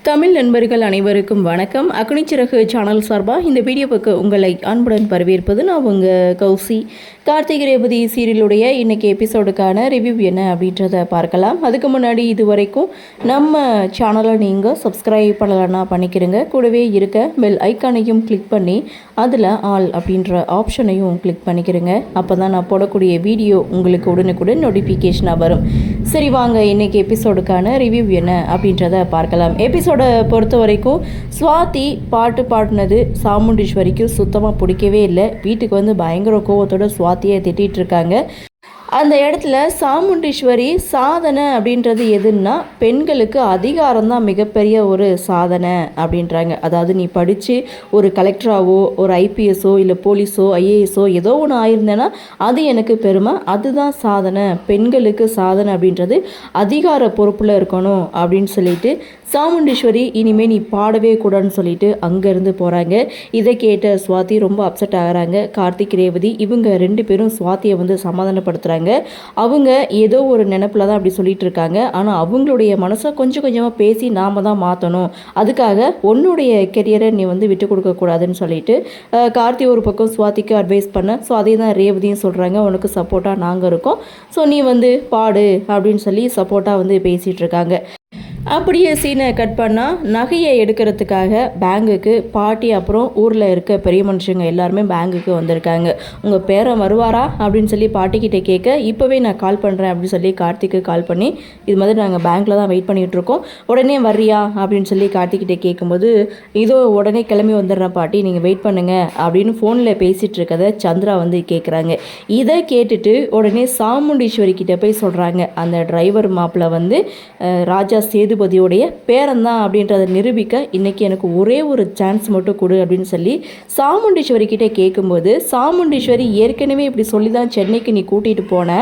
தமிழ் நண்பர்கள் அனைவருக்கும் வணக்கம். அக்னிச்சிறகு சேனல் சார்பாக இந்த வீடியோவுக்கு உங்களை அன்புடன் வரவேற்பது நான் உங்கள் கௌசி. கார்த்திகை ரேவதி சீரியலுடைய இன்றைக்கி எபிசோடுக்கான ரிவ்யூ என்ன அப்படின்றத பார்க்கலாம். அதுக்கு முன்னாடி இது வரைக்கும் நம்ம சேனலை நீங்கள் சப்ஸ்கிரைப் பண்ணலைன்னா பண்ணிக்கிறங்க. கூடவே இருக்க பெல் ஐக்கானையும் கிளிக் பண்ணி அதில் ஆல் அப்படின்ற ஆப்ஷனையும் கிளிக் பண்ணிக்கிறங்க. அப்போ தான் நான் போடக்கூடிய வீடியோ உங்களுக்கு உடனுக்குடன் நோட்டிஃபிகேஷனாக வரும். சரி வாங்க இன்றைக்கி எபிசோடுக்கான ரிவ்யூ என்ன அப்படின்றத பார்க்கலாம். எபிசோடை பொறுத்த வரைக்கும் ஸ்வாதி பாட்டு பாடினது சாமுண்டீஸ்வரிக்கு சுத்தமாக பிடிக்கவே இல்லை. வீட்டுக்கு வந்து பயங்கர கோவத்தோட ஸ்வாதியை திட்டிகிட்டு இருக்காங்க. அந்த இடத்துல சாமுண்டீஸ்வரி சாதனை அப்படின்றது எதுன்னா பெண்களுக்கு அதிகாரம் தான் மிகப்பெரிய ஒரு சாதனை அப்படின்றாங்க. அதாவது நீ படித்து ஒரு கலெக்டராகவோ ஒரு ஐபிஎஸ்ஸோ இல்லை போலீஸோ ஐஏஎஸோ ஏதோ ஒன்று ஆயிருந்தேன்னா அது எனக்கு பெருமை, அதுதான் சாதனை. பெண்களுக்கு சாதனை அப்படின்றது அதிகார பொறுப்பில் இருக்கணும் அப்படின்னு சொல்லிட்டு சாமுண்டீஸ்வரி இனிமேல் நீ பாடவே கூடாதுன்னு சொல்லிட்டு அங்கேருந்து போகிறாங்க. இதை கேட்ட ஸ்வாதி ரொம்ப அப்செட் ஆகிறாங்க. கார்த்திக் ரேவதி இவங்க ரெண்டு பேரும் ஸ்வாதியை வந்து சமாதானப்படுத்துகிறாங்க. அவங்க ஏதோ ஒரு நினைப்பில் தான் அப்படி சொல்லிட்டு இருக்காங்க. ஆனால் அவங்களுடைய மனசை கொஞ்சம் கொஞ்சமாக பேசி நாம் தான் மாற்றணும். அதுக்காக உன்னுடைய கெரியரை நீ வந்து விட்டு கொடுக்கக்கூடாதுன்னு சொல்லிட்டு கார்த்தி ஒரு பக்கம் ஸ்வாதிக்கு அட்வைஸ் பண்ண. ஸோ அதே தான் ரேவதியும் சொல்கிறாங்க, உனக்கு சப்போர்ட்டாக நாங்கள் இருக்கோம், ஸோ நீ வந்து பாடு அப்படின்னு சொல்லி சப்போர்ட்டாக வந்து பேசிகிட்டு இருக்காங்க. அப்படியே சீனை கட் பண்ணால் நகையை எடுக்கிறதுக்காக பேங்குக்கு பாட்டி அப்புறம் ஊரில் இருக்க பெரிய மனுஷங்க எல்லாருமே பேங்குக்கு வந்திருக்காங்க. உங்கள் பேரன் வருவாரா அப்படின்னு சொல்லி பாட்டிக்கிட்ட கேட்க, இப்போவே நான் கால் பண்ணுறேன் அப்படின்னு சொல்லி கார்த்திக்கு கால் பண்ணி இது மாதிரி நாங்கள் பேங்க்கில் தான் வெயிட் பண்ணிகிட்ருக்கோம், உடனே வர்றியா அப்படின்னு சொல்லி கார்த்திக்கிட்ட கேட்கும்போது, இதோ உடனே கிளம்பி வந்துடுறேன் பாட்டி, நீங்கள் வெயிட் பண்ணுங்கள் அப்படின்னு ஃபோனில் பேசிகிட்டு இருக்கதை சந்திரா வந்து கேட்குறாங்க. இதை கேட்டுட்டு உடனே சாமுண்டீஸ்வரி கிட்டே போய் சொல்கிறாங்க, அந்த டிரைவர் மாப்பிள்ள வந்து ராஜா சேதுபதியோடைய பேரன் தான் அப்படின்றத நிரூபிக்க இன்றைக்கி எனக்கு ஒரே ஒரு சான்ஸ் மட்டும் கொடு அப்படின்னு சொல்லி சாமுண்டீஸ்வரி கிட்டே கேட்கும்போது, சாமுண்டீஸ்வரி ஏற்கனவே இப்படி சொல்லி தான் சென்னைக்கு நீ கூட்டிகிட்டு போன,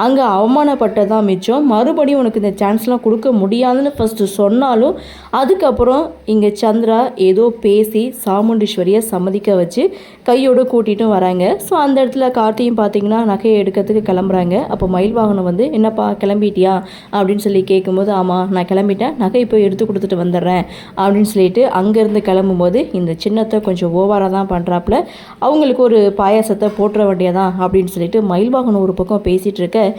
அங்கே அவமானப்பட்டதான் மிச்சம், மறுபடியும் உனக்கு இந்த சான்ஸ்லாம் கொடுக்க முடியாதுன்னு ஃபஸ்ட்டு சொன்னாலும் அதுக்கப்புறம் இங்கே சந்திரா ஏதோ பேசி சாமுண்டீஸ்வரியை சம்மதிக்க வச்சு கையோடு கூட்டிகிட்டும் வராங்க. ஸோ அந்த இடத்துல கார்த்தியும் பார்த்திங்கன்னா நகையை எடுக்கிறதுக்கு கிளம்புறாங்க. அப்போ மயில் வாகனம் வந்து என்னப்பா கிளம்பிட்டியா அப்படின்னு சொல்லி கேட்கும்போது, ஆமாம் நான் கிளம்பிட்டேன், நகை போய் எடுத்து கொடுத்துட்டு வந்துடுறேன் அப்படின்னு சொல்லிட்டு அங்கேருந்து கிளம்பும்போது இந்த சின்னத்தை கொஞ்சம் ஓவராக தான் பண்ணுறாப்புல. அவங்களுக்கு ஒரு பாயாசத்தை போட்டுற வேண்டியதான் அப்படின்னு சொல்லிட்டு மயில் வாகனம் ஒரு பக்கம் பேசிகிட்டு இருக்க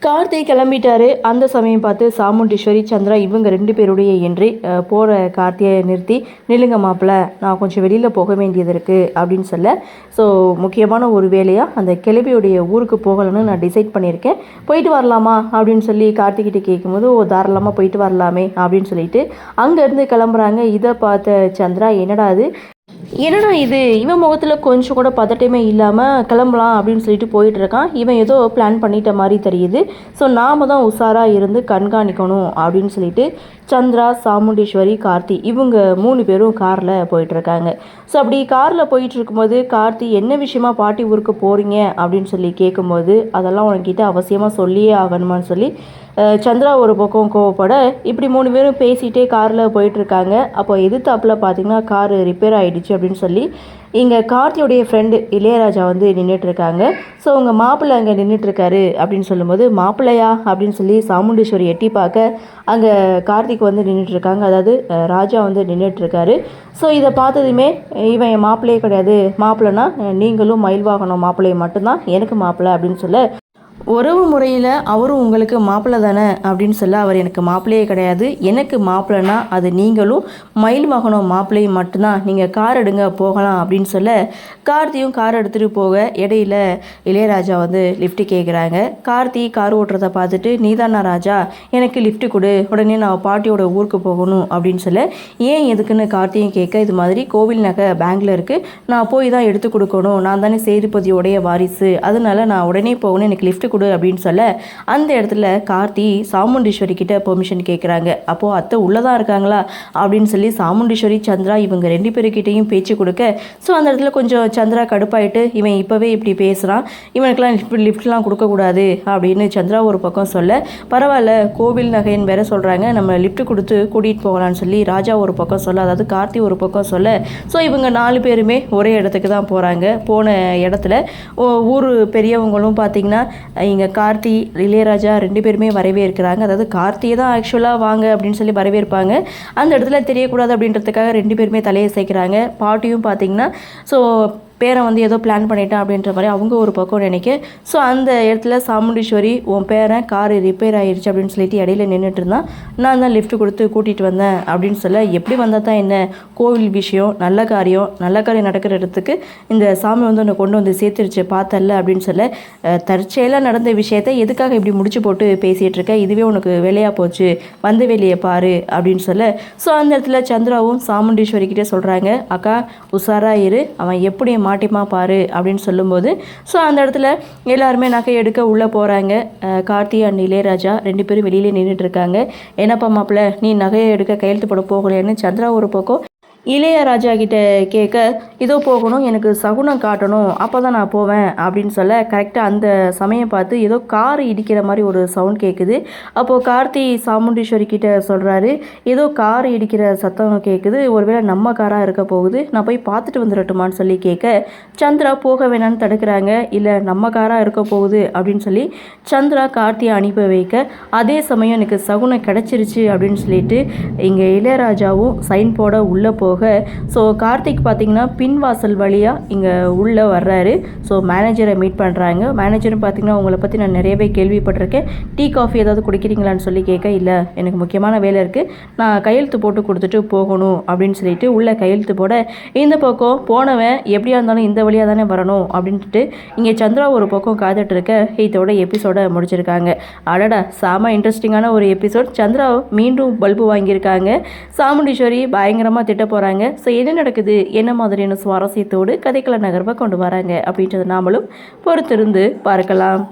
கார்த்திக் கிளம்பிட்டாரு. அந்த சமயம் பார்த்து சாமுண்டீஸ்வரி சந்திரா இவங்க ரெண்டு பேருடைய என்ட்ரி. போகிற கார்த்தியை நிறுத்தி, நில்லுங்க மாப்பிள்ள, நான் கொஞ்சம் வெளியில் போக வேண்டியது இருக்குது அப்படின்னு சொல்ல, ஸோ முக்கியமான ஒரு வேலையாக அந்த கிளவியுடைய ஊருக்கு போகலன்னு நான் டிசைட் பண்ணியிருக்கேன், போயிட்டு வரலாமா அப்படின்னு சொல்லி கார்த்திகிட்ட கேட்கும்போது, ஓ தாராளமாக போயிட்டு வரலாமே அப்படின்னு சொல்லிட்டு அங்கேருந்து கிளம்புறாங்க. இதை பார்த்த சந்திரா, என்னடா இது இவன் முகத்தில் கொஞ்சம் கூட பதட்டமே இல்லாமல் கிளம்பலாம் அப்படின்னு சொல்லிட்டு போயிட்டுருக்கான், இவன் ஏதோ பிளான் பண்ணிட்ட மாதிரி தெரியுது, ஸோ நாம் தான் உஷாராக இருந்து கண்காணிக்கணும் அப்படின்னு சொல்லிட்டு சந்திரா சாமுண்டீஸ்வரி கார்த்தி இவங்க 3 பேரும் காரில் போயிட்டுருக்காங்க. ஸோ அப்படி காரில் போயிட்டு இருக்கும்போது கார்த்தி என்ன விஷயமா பாட்டி ஊருக்கு போகிறீங்க அப்படின்னு சொல்லி கேட்கும்போது, அதெல்லாம் உனக்கிட்ட அவசியமாக சொல்லியே ஆகணுமான்னு சொல்லி சந்திரா ஒரு பக்கம் கோவப்பட, இப்படி 3 பேரும் பேசிகிட்டே காரில் போயிட்டுருக்காங்க. அப்போ எதிர்த்தாப்பில் பார்த்திங்கன்னா காரு ரிப்பேர் ஆகிடுச்சு அப்படின்னு சொல்லி இங்கே கார்த்தியோடைய ஃப்ரெண்டு இளையராஜா வந்து நின்றுட்டுருக்காங்க. ஸோ உங்கள் மாப்பிள்ளை அங்கே நின்றுட்டுருக்காரு அப்படின்னு சொல்லும்போது, மாப்பிள்ளையா அப்படின்னு சொல்லி சாமுண்டீஸ்வரி எட்டி பார்க்க அங்கே கார்த்திக் வந்து நின்றுட்டுருக்காங்க, அதாவது ராஜா வந்து நின்றுட்டுருக்காரு. ஸோ இதை பார்த்ததுமே, இவன் என் மாப்பிள்ளையே கிடையாது, மாப்பிள்ளைனா நீங்களும் மயில் வாகனம் மாப்பிள்ளையை மட்டும்தான் எனக்கு மாப்பிள்ளை அப்படின்னு சொல்ல, உறவு முறையில் அவரும் உங்களுக்கு மாப்பிள்ளை தானே அப்படின்னு சொல்ல, அவர் எனக்கு மாப்பிள்ளையே கிடையாது, எனக்கு மாப்பிள்ளைனா அது நீங்களும் மயில் வாகனம் மாப்பிள்ளையும் மட்டும்தான், நீங்கள் கார் எடுங்க போகலாம் அப்படின்னு சொல்ல, கார்த்தியும் கார் எடுத்துகிட்டு போக இடையில இளையராஜா வந்து லிஃப்ட்டு கேட்குறாங்க. கார்த்தி கார் ஓட்டுறதை பார்த்துட்டு, நீதானா ராஜா, எனக்கு லிஃப்ட்டு கொடு, உடனே நான் பாட்டியோட ஊருக்கு போகணும் அப்படின்னு சொல்ல, ஏன் எதுக்குன்னு கார்த்தியும் கேட்க, இது மாதிரி கோவில் நகை பேங்கில் இருக்குது, நான் போய் தான் எடுத்து கொடுக்கணும், நான் தானே சேதுபதியோடைய வாரிசு, அதனால நான் உடனே போகணும், எனக்கு லிஃப்ட் கொடு அப்படின்னு சொல்ல, அந்த இடத்துல கார்த்தி சாமுண்டீஸ்வரி கிட்ட பெர்மிஷன் கேட்குறாங்க. அப்போது அத்தை உள்ளதான் இருக்காங்களா அப்படின்னு சொல்லி சாமுண்டீஸ்வரி சந்திரா இவங்க 2 பேருக்கிட்டையும் பேச்சு கொடுக்க, ஸோ அந்த இடத்துல கொஞ்சம் சந்திரா கடுப்பாயிட்டு, இவன் இப்போவே இப்படி பேசுகிறான், இவனுக்கெல்லாம் லிஃப்ட்லாம் கொடுக்கக்கூடாது அப்படின்னு சந்திரா ஒரு பக்கம் சொல்ல, பரவாயில்ல கோவில் நகைன்னு வேற சொல்கிறாங்க, நம்ம லிஃப்ட் கொடுத்து கூட்டிகிட்டு போகலான்னு சொல்லி ராஜா ஒரு பக்கம் சொல்ல, அதாவது கார்த்தி ஒரு பக்கம் சொல்ல, ஸோ இவங்க 4 பேருமே ஒரே இடத்துக்கு தான் போகிறாங்க. போன இடத்துல ஊர் பெரியவங்களும் பார்த்திங்கன்னா இங்கே கார்த்தி இளையராஜா 2 பேருமே வரவேற்கிறாங்க. அதாவது கார்த்தியை தான் ஆக்சுவலாக வாங்க அப்படின்னு சொல்லி வரவேற்பாங்க. அந்த இடத்துல தெரியக்கூடாது அப்படின்றதுக்காக 2 பேருமே தலையை சேர்க்குறாங்க. பாட்டியும் பார்த்திங்கன்னா ஸோ பேரன் வந்து ஏதோ பிளான் பண்ணிட்டான் அப்படின்ற மாதிரி அவங்க ஒரு பக்கம் நினைக்க. ஸோ அந்த இடத்துல சாமுண்டீஸ்வரி உன் பேரன் கார் ரிப்பேர் ஆகிடுச்சு அப்படின்னு சொல்லிட்டு இடையில நின்றுட்டு இருந்தான். நான் தான் லிஃப்ட் கொடுத்து கூட்டிகிட்டு வந்தேன் அப்படின்னு சொல்ல, எப்படி வந்தால் தான் என்ன, கோவில் விஷயம், நல்ல காரியம் நடக்கிற இடத்துக்கு இந்த சாமி வந்து உன்னை கொண்டு வந்து சேர்த்துருச்சு பார்த்தல்ல அப்படின்னு சொல்ல, தற்செயலாக நடந்த விஷயத்த எதுக்காக இப்படி முடிச்சு போட்டு பேசிகிட்டு இருக்க, இதுவே உனக்கு வேலையாக போச்சு, வந்து வேலையை பாரு அப்படின்னு சொல்ல. ஸோ அந்த இடத்துல சந்திராவும் சாமுண்டீஸ்வரி கிட்டே சொல்கிறாங்க, அக்கா உஷாராக இரு, அவன் எப்படி மாட்டிமா பாரு அப்படின்னு சொல்லும்போது ஸோ அந்த இடத்துல எல்லாருமே நகை எடுக்க உள்ளே போகிறாங்க. கார்த்தி அண்ட் இளையராஜா 2 பேரும் வெளியிலே நின்றுட்டு இருக்காங்க. என்னப்பா மாப்பிள்ள, நீ நகையை எடுக்க கையெழுத்து போட போகலைன்னு சந்திரா ஒரு பக்கம் இளையராஜா கிட்ட கேட்க, இதோ போகணும், எனக்கு சகுனம் காட்டணும், அப்போ தான் நான் போவேன் அப்படின்னு சொல்ல, கரெக்டாக அந்த சமயம் பார்த்து ஏதோ கார் இடிக்கிற மாதிரி ஒரு சவுண்ட் கேட்குது. அப்போது கார்த்தி சாமுண்டீஸ்வரி கிட்ட சொல்கிறாரு, ஏதோ கார் இடிக்கிற சத்தம் கேட்குது, ஒருவேளை நம்ம காராக இருக்க போகுது, நான் போய் பார்த்துட்டு வந்துடட்டுமான்னு சொல்லி கேட்க, சந்திரா போக வேணான்னு தடுக்கிறாங்க. இல்லை நம்ம காராக இருக்க போகுது அப்படின்னு சொல்லி சந்திரா கார்த்தியை அனுப்பி வைக்க, அதே சமயம் எனக்கு சகுனம் கிடச்சிருச்சு அப்படின்னு சொல்லிட்டு இங்கே இளையராஜாவும் சைன் போட உள்ளே போக, ஸோ கார்த்திக் பார்த்திங்கன்னா பின்வாசல் வழியாக இங்கே உள்ளே வர்றாரு. ஸோ மேனேஜரை மீட் பண்ணுறாங்க. மேனேஜரும் பார்த்திங்கன்னா உங்களை பற்றி நான் நிறையவே கேள்விப்பட்டிருக்கேன், டீ காஃபி ஏதாவது குடிக்கிறீங்களான்னு சொல்லி கேட்க, இல்லை எனக்கு முக்கியமான வேலை இருக்குது, நான் கையெழுத்து போட்டு கொடுத்துட்டு போகணும் அப்படின்னு சொல்லிட்டு உள்ளே கையெழுத்து போட, இந்த பக்கம் போனவன் எப்படியா இருந்தாலும் இந்த வழியாக தானே வரணும் அப்படின்ட்டு இங்கே சந்திரா ஒரு பக்கம் காத்துட்டு இருக்க. இதோட எபிசோடை முடிச்சிருக்காங்க. அடடா, செம இன்ட்ரெஸ்டிங்கான ஒரு எபிசோட். சந்திரா மீண்டும் பல்பு வாங்கியிருக்காங்க. சாமுண்டீஸ்வரி பயங்கரமாக திட்ட போகிறாங்க. ஸோ என்ன நடக்குது, என்ன மாதிரியான சுவாரஸ்யத்தோடு கதைக்கள நகர்வை கொண்டு வராங்க அப்படின்றத நாமளும் பொறுத்திருந்து பார்க்கலாம்.